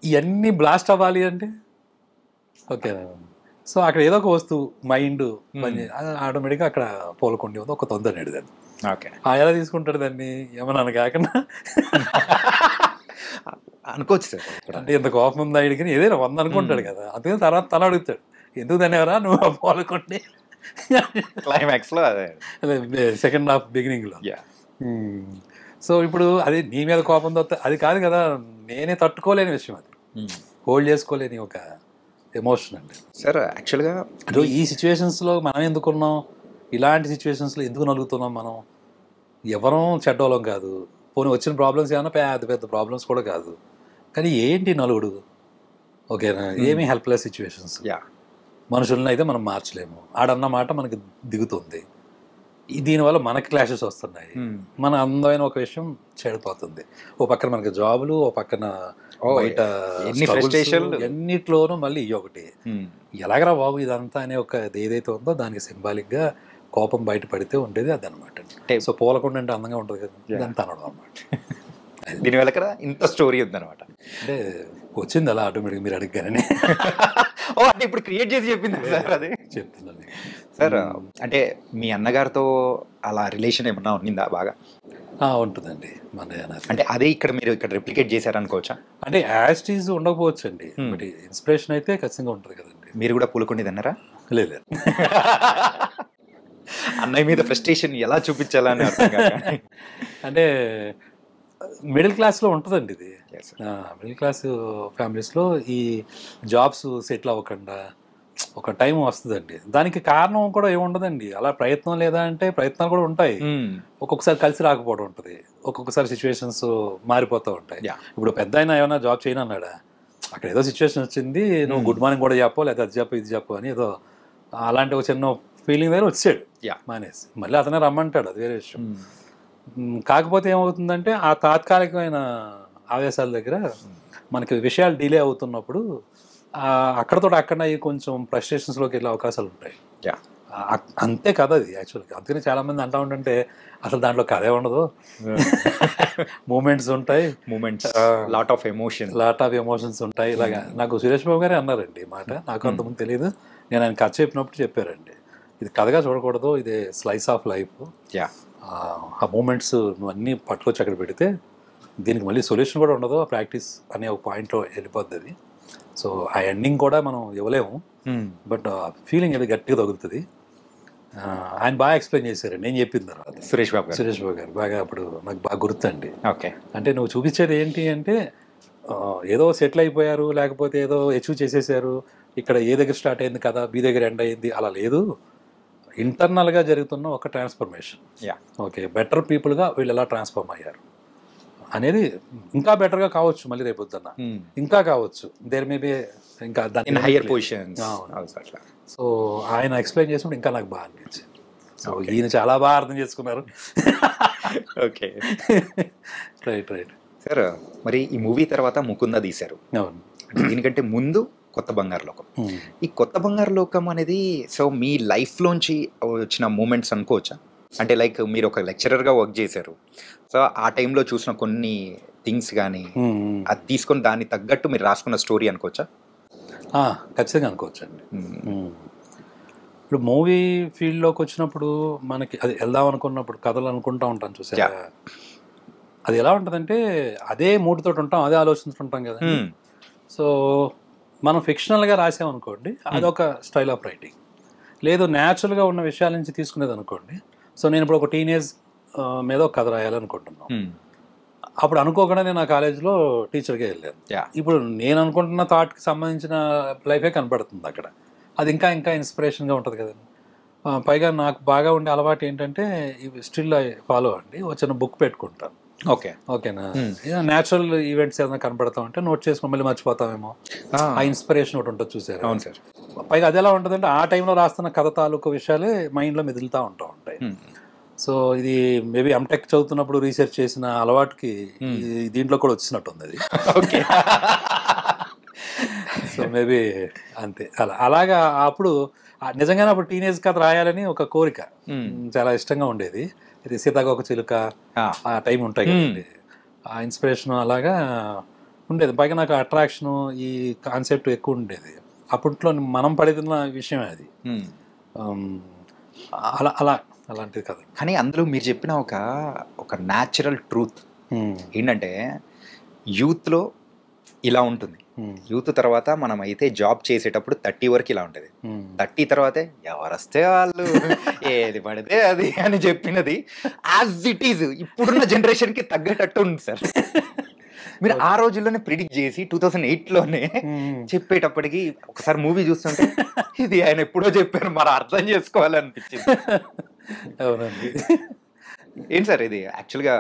ఇవన్నీ బ్లాస్ట్ అవ్వాలి అంటే ఓకేనా. సో అక్కడ ఏదో ఒక వస్తువు మైండ్ ఆటోమేటిక్గా అక్కడ పోలకొండి ఉంది, ఒక తొందరనేడు దాన్ని. ఎలా తీసుకుంటాడు దాన్ని ఏమన్నా కాకుండా అనుకోవచ్చు సార్. అంటే ఎంత కోపం ఉందా ఇడికి ఏదైనా 100 అనుకుంటాడు కదా. అందుకని తర్వాత తన అడుగుతాడు ఎందుకు దానివరా నువ్వు పోలకొండి క్లైమాక్స్ లో, అదే సెకండ్ హాఫ్ బిగినింగ్ లో. సో ఇప్పుడు అది నీ మీద కోపం అది కాదు కదా, నేనే తట్టుకోలేని విషయం, అది హోల్డ్ చేసుకోలేని ఒక ఎమోషన్ అండి సార్. యాక్చువల్గా ఈ సిచ్యువేషన్స్లో మనం ఎందుకున్నాం, ఇలాంటి సిచ్యువేషన్స్లో ఎందుకు నలుగుతున్నాం మనం? ఎవరం చెడ్డోళం కాదు, పోనీ వచ్చిన ప్రాబ్లమ్స్ ఏమైనా పెద్ద పెద్ద ప్రాబ్లమ్స్ కూడా కాదు, కానీ ఏంటి నలుగుడు? ఓకేనా, ఏమీ హెల్ప్లెస్ సిచ్యువేషన్స్. మనుషులను అయితే మనం మార్చలేము, ఆడన్న మాట మనకి దిగుతుంది, దీనివల్ల మనకి క్లాషెస్ వస్తున్నాయి, మన అందమైన ఒక విషయం చెడిపోతుంది. ఓ పక్కన మనకి జాబులు, ఓ పక్కన బయట ఎన్నిట్లోనూ మళ్ళీ ఇవి ఒకటి. ఎలాగరా బాబు ఇదంతా అనే ఒక ఏదైతే ఉందో దానికి సింబాలిక్గా కోపం బయట పడితే ఉండేది అది అనమాట. సో పోలకొండ అంటే అందంగా ఉంటుంది కదా, ఇదంతా అనడం అనమాట. దీని వెనక ఇంత స్టోరీ ఉందన్నమాట. అంటే వచ్చింది అలా ఆటోమేటిక్గా మీరు అడిగారని. ఓ అంటే ఇప్పుడు క్రియేట్ చేసి చెప్పింది సార్, అది చెప్తున్నాను సార్. అంటే మీ అన్నగారితో అలా రిలేషన్ ఏమన్నా ఉన్నిందా బాగా? ఉంటుందండి మన. అంటే అదే ఇక్కడ మీరు ఇక్కడ రెప్లికేట్ చేశారనుకోవచ్చా? అంటే యాస్టీజ్ ఉండకపోవచ్చు అండి, బట్ ఇన్స్పిరేషన్ అయితే ఖచ్చితంగా ఉంటుంది కదండి. మీరు కూడా పూలకొండి అన్నారా? లేదు. అన్నయ్య మీద ఫ్రస్ట్రేషన్ ఎలా చూపించాలని అంటే మిడిల్ క్లాస్లో ఉంటుందండి ఇది. మిడిల్ క్లాస్ ఫ్యామిలీస్లో ఈ జాబ్స్ సెటిల్ అవ్వకుండా ఒక టైం వస్తుందండి. దానికి కారణం కూడా ఏముండదండి, అలా ప్రయత్నం లేదా అంటే ప్రయత్నాలు కూడా ఉంటాయి. ఒక్కొక్కసారి కలిసి రాకపోవడం ఉంటుంది, ఒక్కొక్కసారి సిచ్యువేషన్స్ మారిపోతూ ఉంటాయి. ఇప్పుడు పెద్ద అయినా ఏమైనా జాబ్ చేయను అన్నాడా, అక్కడ ఏదో సిచ్యువేషన్ వచ్చింది, నువ్వు గుడ్ మార్నింగ్ కూడా చెప్పు, లేదా అది చెప్పు ఇది చెప్పు అని ఏదో అలాంటి ఒక చిన్న ఫీలింగ్ దగ్గర వచ్చాడు మానేసి, మళ్ళీ అతనే రమ్మంటాడు, అది వేరే విషయం. కాకపోతే ఏమవుతుందంటే ఆ తాత్కాలికమైన ఆవేశాల దగ్గర మనకి విషయాలు డిలే అవుతున్నప్పుడు అక్కడతో అక్కడ కొంచెం ఫ్రస్ట్రేషన్స్లోకి వెళ్ళే అవకాశాలు ఉంటాయి. అంతే కథ అది యాక్చువల్గా. అందుకని చాలా మంది అంటా ఉంటుంటే అసలు దాంట్లో కథే ఉండదు, మూమెంట్స్ ఉంటాయి, లాట్ ఆఫ్ ఎమోషన్స్ ఉంటాయి. ఇలాగా నాకు సురేష్ బాబు గారే అన్నారండి ఈ మాట. నాకు అంతకుముందు తెలియదు. నేను ఆయన కథ చెప్పినప్పుడు చెప్పారండి, ఇది కథగా చూడకూడదు, ఇది స్లైస్ ఆఫ్ లైఫ్. ఆ మూమెంట్స్ నువ్వు అన్నీ పట్టుకొచ్చి అక్కడ పెడితే దీనికి మళ్ళీ సొల్యూషన్ కూడా ఉండదు, ఆ ప్రాక్టీస్ అనే ఒక పాయింట్లో వెళ్ళిపోద్ది అది. సో ఆ ఎండింగ్ కూడా మనం ఇవ్వలేము, బట్ ఫీలింగ్ అది గట్టిగా తగులుతుంది. ఆయన బాగా ఎక్స్ప్లెయిన్ చేశారు నేను చెప్పిన తర్వాత. సురేష్ బాబు గారు బాగా అప్పుడు నాకు బాగా గుర్తండి. ఓకే, అంటే నువ్వు చూపించేది ఏంటి అంటే ఏదో సెటిల్ అయిపోయారు, లేకపోతే ఏదో అచీవ్ చేసేసారు, ఇక్కడ ఏ దగ్గర స్టార్ట్ అయింది కదా బి దగ్గర ఎండ్ అయింది, అలా లేదు. ఇంటర్నల్గా జరుగుతున్న ఒక ట్రాన్స్ఫర్మేషన్. ఓకే, బెటర్ పీపుల్గా వీళ్ళు ఎలా ట్రాన్స్ఫార్మ్ అయ్యారు అనేది ఇంకా బెటర్గా కావచ్చు, మళ్ళీ రేపొద్దున్న ఇంకా కావచ్చు, దేర్ మే బి ఇంకా దాని హైయర్ పొజిషన్. సో ఆయన ఎక్స్ప్లెయిన్ చేసినప్పుడు ఇంకా నాకు బాగా అనిపించింది. సో ఈయన చాలా బాగా అర్థం చేసుకున్నారు. Okay, right sir. మరి ఈ మూవీ తర్వాత ముకుంద తీశారు. అవును, దీనికంటే ముందు కొత్త బంగారు లోకం. ఈ కొత్త బంగారు లోకం అనేది సో మీ లైఫ్లోంచి వచ్చిన మూమెంట్స్ అనుకోవచ్చా? అంటే లైక్ మీరు ఒక లెక్చరర్గా వర్క్ చేశారు, సో ఆ టైంలో చూసిన కొన్ని థింగ్స్ కానీ అది తీసుకొని దాన్ని తగ్గట్టు మీరు రాసుకున్న స్టోరీ అనుకోవచ్చా? ఖచ్చితంగా అనుకోవచ్చు అండి. ఇప్పుడు మూవీ ఫీల్డ్లోకి వచ్చినప్పుడు మనకి అది వెళ్దాం అనుకున్నప్పుడు కథలు అనుకుంటూ ఉంటాం చూసారా, అది ఎలా ఉంటుందంటే అదే మూడుతో ఉంటాం, అదే ఆలోచిస్తుంటాం కదా. సో మనం ఫిక్షనల్గా రాసామనుకోండి, అదొక స్టైల్ ఆఫ్ రైటింగ్. లేదు న్యాచురల్గా ఉన్న విషయాల నుంచి తీసుకునేది అనుకోండి. సో నేను ఇప్పుడు ఒక టీనేజ్ మీద ఒక కథ రాయాలనుకుంటున్నాను. అప్పుడు అనుకోకుండా నేను ఆ కాలేజ్లో టీచర్గా వెళ్ళాను. ఇప్పుడు నేను అనుకుంటున్న థాట్కి సంబంధించిన లైఫే కనపడుతుంది అక్కడ. అది ఇంకా ఇంకా ఇన్స్పిరేషన్గా ఉంటుంది కదండి. పైగా నాకు బాగా ఉండే అలవాటు ఏంటంటే స్టిల్ ఐ ఫాలో అండి, వచ్చిన బుక్ పెట్టుకుంటాను. ఓకేనా, న్యాచురల్ ఈవెంట్స్ ఏదైనా కనపడతా ఉంటే నోట్ చేసుకుని మళ్ళీ మర్చిపోతామేమో, ఆ ఇన్స్పిరేషన్ ఒకటి ఉంటుంది చూసారు. అవును సార్. పైగా అది ఎలా ఉంటుందంటే ఆ టైంలో రాస్తున్న కథ తాలూకు విషయాలే మైండ్లో మెదులుతూ ఉంటాయి. సో ఇది మేబీ ఎంటెక్ చదువుతున్నప్పుడు రీసెర్చ్ చేసిన అలవాటుకి దీంట్లో కూడా వచ్చినట్టుంది అది. ఓకే, సో మేబీ అంతే. అలాగా అప్పుడు నిజంగానే అప్పుడు టీనేజ్ కథ రాయాలని ఒక కోరిక, చాలా ఇష్టంగా ఉండేది. ఇది సీతాకోక చిలుక ఆ టైం ఉంటాయి కదండి, ఆ ఇన్స్పిరేషన్ అలాగా ఉండేది. పైగా నాకు అట్రాక్షను ఈ కాన్సెప్ట్ ఎక్కువ ఉండేది. అప్పట్లో మనం పడుతున్న విషయమే అది. అలాంటిది కదా. కానీ అందులో మీరు చెప్పిన ఒక న్యాచురల్ ట్రూత్ ఏంటంటే యూత్లో ఇలా ఉంటుంది, యూత్ తర్వాత మనం అయితే జాబ్ చేసేటప్పుడు 30 వరకు ఇలా ఉంటుంది, 30 తర్వాతే ఎవరు వస్తే వాళ్ళు ఏది పడితే అది అని చెప్పినది యాజ్ ఇట్ ఈజ్ ఇప్పుడున్న జనరేషన్కి తగ్గేటట్టు ఉంది సార్. మీరు ఆ రోజుల్లోనే ప్రిడిక్ట్ చేసి 2008లోనే చెప్పేటప్పటికి ఒకసారి మూవీ చూస్తుంటే ఇది ఆయన ఎప్పుడో చెప్పారు, మరి అర్థం చేసుకోవాలనిపించింది. అవునండి. ఏంటి సార్ ఇది యాక్చువల్గా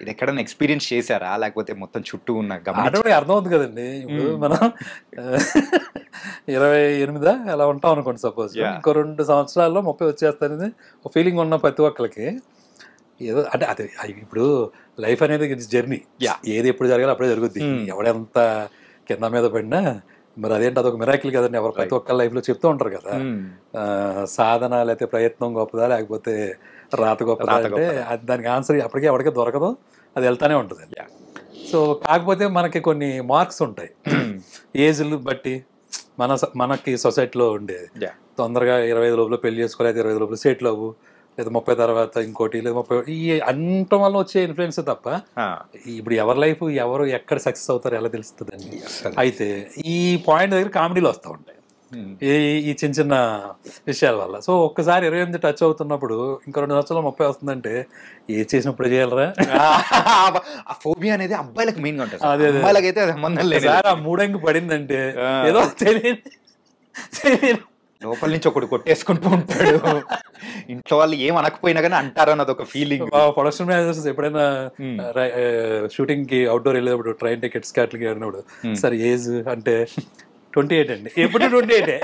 ఇది ఎక్కడైనా ఎక్స్పీరియన్స్ చేశారా, లేకపోతే మొత్తం చుట్టూ ఉన్న అర్థం అవుతుంది కదండి. ఇప్పుడు మనం 28 అలా ఉంటాం అనుకోండి, సపోజ్ ఇంకో 2 సంవత్సరాల్లో 30 వచ్చేస్తానని ఒక ఫీలింగ్ ఉన్న ప్రతి ఒక్కరికి ఏదో అంటే అది ఇప్పుడు లైఫ్ అనేది జర్నీ, ఏది ఎప్పుడు జరగాలి అప్పుడే జరుగుద్ది. ఎవడెంత కింద మీద పడినా మరి అదేంటి అదొక మిరాకిల్ కదండి. ఎవరు ప్రతి ఒక్క లైఫ్లో చెప్తూ ఉంటారు కదా, సాధన లేకపోతే ప్రయత్నం గొప్పదా లేకపోతే రాత గొప్పదా అంటే దానికి ఆన్సర్ అప్పటికే ఎవరికే దొరకదు, అది వెళ్తానే ఉంటుంది. సో కాకపోతే మనకి కొన్ని మార్క్స్ ఉంటాయి ఏజ్లు బట్టి, మనకి సొసైటీలో ఉండేది. తొందరగా 25 లోపల పెళ్లి చేసుకోవాలి, 25 లోపల సెటిల్ అవ్వు, లేదా 30 తర్వాత ఇంకోటి, లేదా 30 ఈ అంటం వల్ల వచ్చే ఇన్ఫ్లుయెన్స్ తప్ప ఇప్పుడు ఎవరి లైఫ్ ఎవరు ఎక్కడ సక్సెస్ అవుతారు ఎలా తెలుస్తుందండి. అయితే ఈ పాయింట్ దగ్గర కామెడీలు వస్తూ ఉంటాయి ఈ చిన్న చిన్న విషయాల వల్ల. సో ఒక్కసారి 28 టచ్ అవుతున్నప్పుడు ఇంకో 2 సంవత్సరాలు 30 వస్తుందంటే ఏ చేసినప్పుడు చేయగలరా? ఫోబియా అనేది అబ్బాయిలకు మెయిన్ గా ఉంటుంది. అదే సార్, ఆ మూడంగి పడిందంటే ఏదో తెలియదు లోపల నుంచి ఒకటి కొట్టేసుకుంటూ ఉంటాడు, ఇంట్లో వాళ్ళు ఏం అనకపోయినా కానీ అంటారు అన్నది ఒక ఫీలింగ్. ప్రొడక్షన్ మేనేజర్స్ ఎప్పుడైనా షూటింగ్ కి అవుట్డోర్ వెళ్ళేటప్పుడు ట్రైన్ టికెట్స్ అట్లకి వెళ్ళినప్పుడు సార్ ఏజ్ అంటే 28 అండి, ఎప్పుడు 28